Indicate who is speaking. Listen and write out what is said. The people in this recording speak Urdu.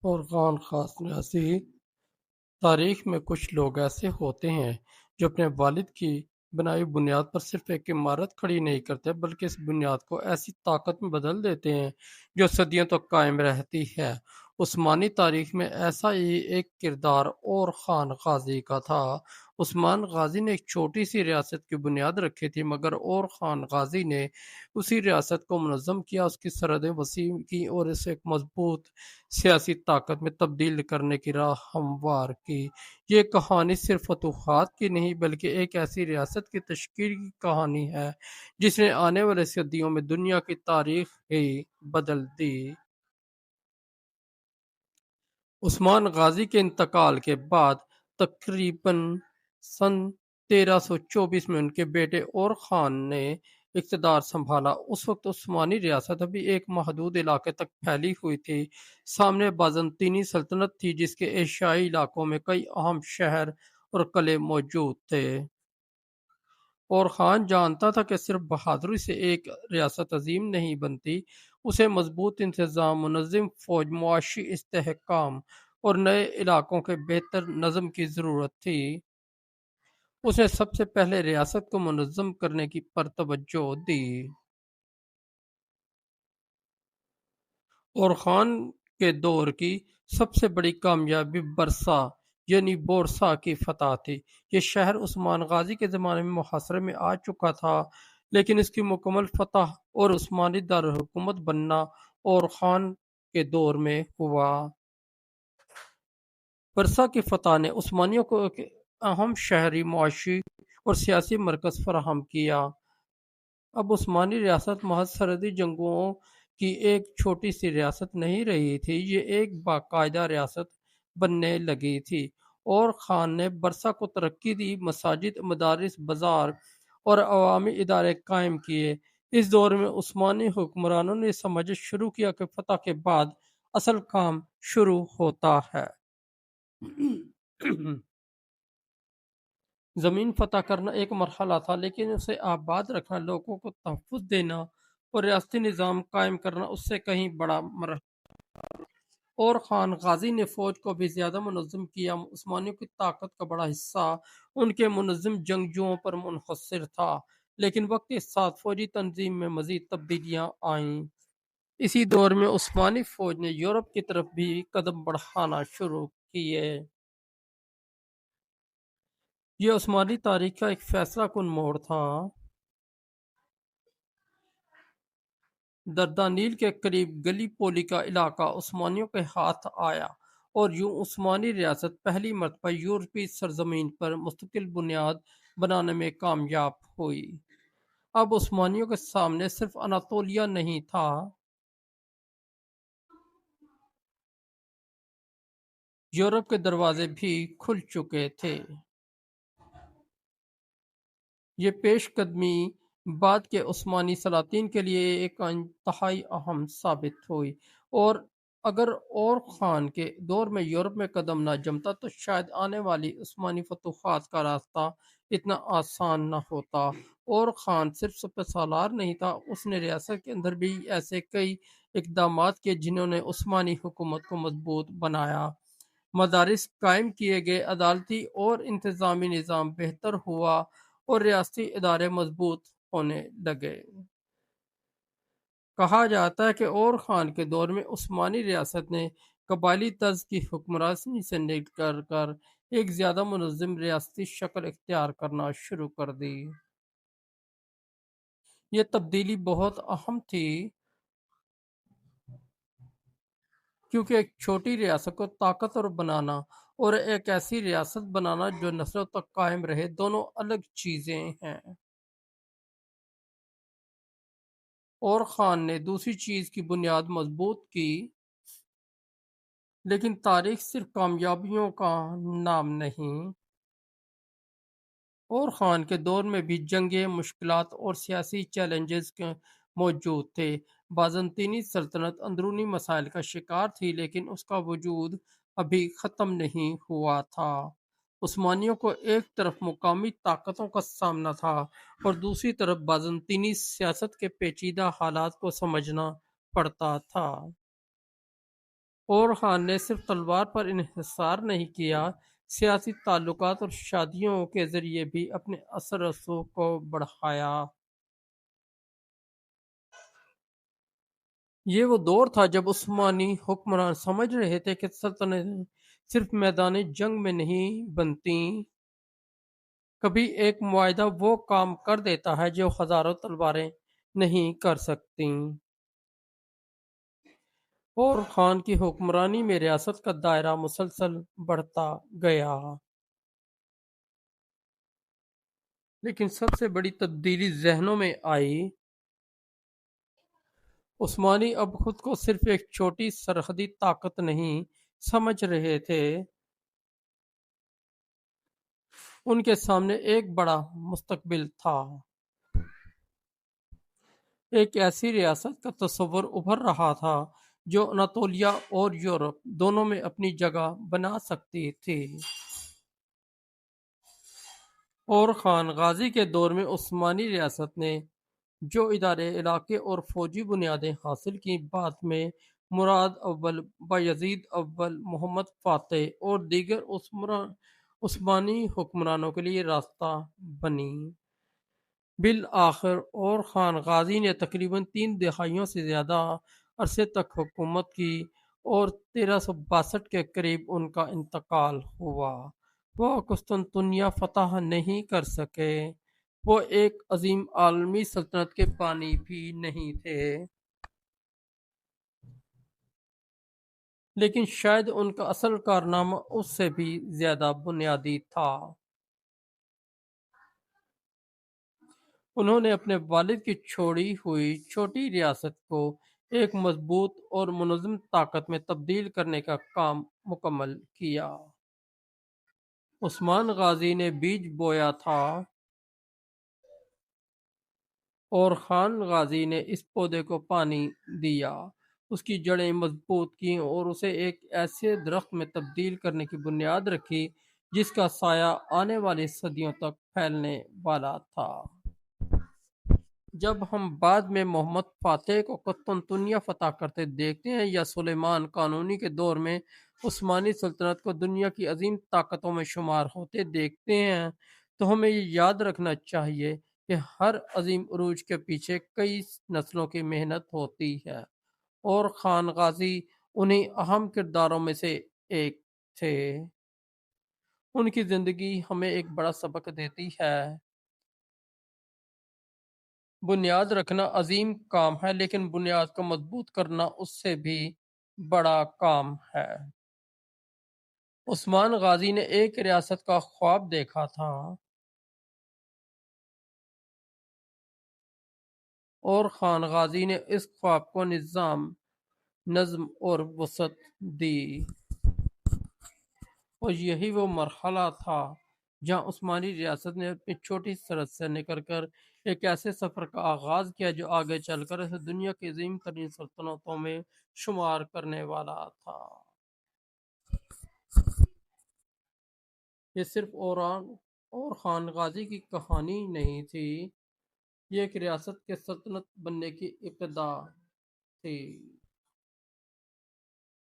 Speaker 1: اور خان خاص ریاسی تاریخ میں کچھ لوگ ایسے ہوتے ہیں جو اپنے والد کی بنائی بنیاد پر صرف ایک عمارت کھڑی نہیں کرتے بلکہ اس بنیاد کو ایسی طاقت میں بدل دیتے ہیں جو صدیوں تک قائم رہتی ہے۔ عثمانی تاریخ میں ایسا ہی ایک کردار اور خان غازی کا تھا۔ عثمان غازی نے ایک چھوٹی سی ریاست کی بنیاد رکھی تھی مگر اور خان غازی نے اسی ریاست کو منظم کیا، اس کی سرحدیں وسیع کی اور اسے ایک مضبوط سیاسی طاقت میں تبدیل کرنے کی راہ ہموار کی۔ یہ کہانی صرف فتوحات کی نہیں بلکہ ایک ایسی ریاست کی تشکیل کی کہانی ہے جس نے آنے والے صدیوں میں دنیا کی تاریخ ہی بدل دی۔ عثمان غازی کے انتقال کے بعد تقریباً سن 1324 میں ان کے بیٹے اور خان نے اقتدار سنبھالا۔ اس وقت عثمانی ریاست ابھی ایک محدود علاقے تک پھیلی ہوئی تھی۔ سامنے بازنطینی سلطنت تھی جس کے ایشیائی علاقوں میں کئی اہم شہر اور قلعے موجود تھے، اور خان جانتا تھا کہ صرف بہادری سے ایک ریاست عظیم نہیں بنتی، اسے مضبوط انتظام، منظم فوج، معاشی استحکام اور نئے علاقوں کے بہتر نظم کی ضرورت تھی۔ اس نے سب سے پہلے ریاست کو منظم کرنے کی پر توجہ دی، اور خان کے دور کی سب سے بڑی کامیابی برسا یعنی بورسا کی فتح تھی۔ یہ شہر عثمان غازی کے زمانے میں محاصرے میں آ چکا تھا لیکن اس کی مکمل فتح اور عثمانی دارالحکومت بننا اور خان کے دور میں ہوا۔ برسا کی فتح نے عثمانیوں کو ایک اہم شہری، معاشی اور سیاسی مرکز فراہم کیا۔ اب عثمانی ریاست محض سرحدی جنگجوؤں کی ایک چھوٹی سی ریاست نہیں رہی تھی، یہ ایک باقاعدہ ریاست بننے لگی تھی، اور خان نے برسا کو ترقی دی، مساجد، مدارس، بازار اور عوامی ادارے قائم کیے۔ اس دور میں عثمانی حکمرانوں نے سمجھ شروع کیا کہ فتح کے بعد اصل کام شروع ہوتا ہے۔ زمین فتح کرنا ایک مرحلہ تھا لیکن اسے آباد رکھنا، لوگوں کو تحفظ دینا اور ریاستی نظام قائم کرنا اس سے کہیں بڑا مرحلہ۔ اور خان غازی نے فوج کو بھی زیادہ منظم کیا۔ عثمانیوں کی طاقت کا بڑا حصہ ان کے منظم جنگجوؤں پر منحصر تھا، لیکن وقت کے ساتھ فوجی تنظیم میں مزید تبدیلیاں آئیں۔ اسی دور میں عثمانی فوج نے یورپ کی طرف بھی قدم بڑھانا شروع کیے۔ یہ عثمانی تاریخ کا ایک فیصلہ کن موڑ تھا۔ دردانیل کے قریب گلی پولی کا علاقہ عثمانیوں کے ہاتھ آیا، اور یوں عثمانی ریاست پہلی مرتبہ یورپی سرزمین پر مستقل بنیاد بنانے میں کامیاب ہوئی۔ اب عثمانیوں کے سامنے صرف اناطولیہ نہیں تھا، یورپ کے دروازے بھی کھل چکے تھے۔ یہ پیش قدمی بعد کے عثمانی سلاطین کے لیے ایک انتہائی اہم ثابت ہوئی، اور اگر اور خان کے دور میں یورپ میں قدم نہ جمتا تو شاید آنے والی عثمانی فتوحات کا راستہ اتنا آسان نہ ہوتا۔ اور خان صرف سپہ سالار نہیں تھا، اس نے ریاست کے اندر بھی ایسے کئی اقدامات کیے جنہوں نے عثمانی حکومت کو مضبوط بنایا۔ مدارس قائم کیے گئے، عدالتی اور انتظامی نظام بہتر ہوا اور ریاستی ادارے مضبوط ہونے لگے۔ کہا جاتا ہے کہ اور خان کے دور میں عثمانی ریاست نے قبائلی طرز کی حکمرانی سے نکل کر ایک زیادہ منظم ریاستی شکل اختیار کرنا شروع کر دی۔ یہ تبدیلی بہت اہم تھی کیونکہ ایک چھوٹی ریاست کو طاقتور بنانا اور ایک ایسی ریاست بنانا جو نسلوں تک قائم رہے، دونوں الگ چیزیں ہیں۔ اور خان نے دوسری چیز کی بنیاد مضبوط کی، لیکن تاریخ صرف کامیابیوں کا نام نہیں۔ اور خان کے دور میں بھی جنگیں، مشکلات اور سیاسی چیلنجز موجود تھے۔ بازنطینی سلطنت اندرونی مسائل کا شکار تھی لیکن اس کا وجود ابھی ختم نہیں ہوا تھا۔ عثمانیوں کو ایک طرف مقامی طاقتوں کا سامنا تھا اور دوسری طرف بازنطینی سیاست کے پیچیدہ حالات کو سمجھنا پڑتا تھا۔ اور خان نے صرف تلوار پر انحصار نہیں کیا، سیاسی تعلقات اور شادیوں کے ذریعے بھی اپنے اثر و رسوخ کو بڑھایا۔ یہ وہ دور تھا جب عثمانی حکمران سمجھ رہے تھے کہ سلطنتیں صرف میدان جنگ میں نہیں بنتیں، کبھی ایک معاہدہ وہ کام کر دیتا ہے جو ہزاروں تلواریں نہیں کر سکتیں۔ اور خان کی حکمرانی میں ریاست کا دائرہ مسلسل بڑھتا گیا، لیکن سب سے بڑی تبدیلی ذہنوں میں آئی۔ عثمانی اب خود کو صرف ایک چھوٹی سرحدی طاقت نہیں سمجھ رہے تھے، ان کے سامنے ایک بڑا مستقبل تھا۔ ایک ایسی ریاست کا تصور ابھر رہا تھا جو اناطولیہ اور یورپ دونوں میں اپنی جگہ بنا سکتی تھی۔ اور خان غازی کے دور میں عثمانی ریاست نے جو ادارے، علاقے اور فوجی بنیادیں حاصل کی، بعد میں مراد اول، بایزید اول، محمد فاتح اور دیگر عثمانی حکمرانوں کے لیے راستہ بنی۔ بالآخر اور خان غازی نے تقریباً 3 دہائیوں سے زیادہ عرصے تک حکومت کی اور 1362 کے قریب ان کا انتقال ہوا۔ وہ قسطنطنیہ فتح نہیں کر سکے، وہ ایک عظیم عالمی سلطنت کے بانی بھی نہیں تھے، لیکن شاید ان کا اصل کارنامہ اس سے بھی زیادہ بنیادی تھا۔ انہوں نے اپنے والد کی چھوڑی ہوئی چھوٹی ریاست کو ایک مضبوط اور منظم طاقت میں تبدیل کرنے کا کام مکمل کیا۔ عثمان غازی نے بیج بویا تھا اور خان غازی نے اس پودے کو پانی دیا، اس کی جڑیں مضبوط کیں اور اسے ایک ایسے درخت میں تبدیل کرنے کی بنیاد رکھی جس کا سایہ آنے والی صدیوں تک پھیلنے والا تھا۔ جب ہم بعد میں محمد فاتح کو قسطنطنیہ فتح کرتے دیکھتے ہیں یا سلیمان قانونی کے دور میں عثمانی سلطنت کو دنیا کی عظیم طاقتوں میں شمار ہوتے دیکھتے ہیں، تو ہمیں یہ یاد رکھنا چاہیے کہ ہر عظیم عروج کے پیچھے کئی نسلوں کی محنت ہوتی ہے، اور خان غازی انہی اہم کرداروں میں سے ایک تھے۔ ان کی زندگی ہمیں ایک بڑا سبق دیتی ہے۔ بنیاد رکھنا عظیم کام ہے، لیکن بنیاد کو مضبوط کرنا اس سے بھی بڑا کام ہے۔ عثمان غازی نے ایک ریاست کا خواب دیکھا تھا، اور خان غازی نے اس خواب کو نظام، نظم اور وسعت دی، اور یہی وہ مرحلہ تھا جہاں عثمانی ریاست نے اپنی چھوٹی سرحد سے نکل کر ایک ایسے سفر کا آغاز کیا جو آگے چل کر اسے دنیا کی عظیم ترین سلطنتوں میں شمار کرنے والا تھا۔ یہ صرف اور خان غازی کی کہانی نہیں تھی، یہ ایک ریاست کے سلطنت بننے کی ابتدا تھی۔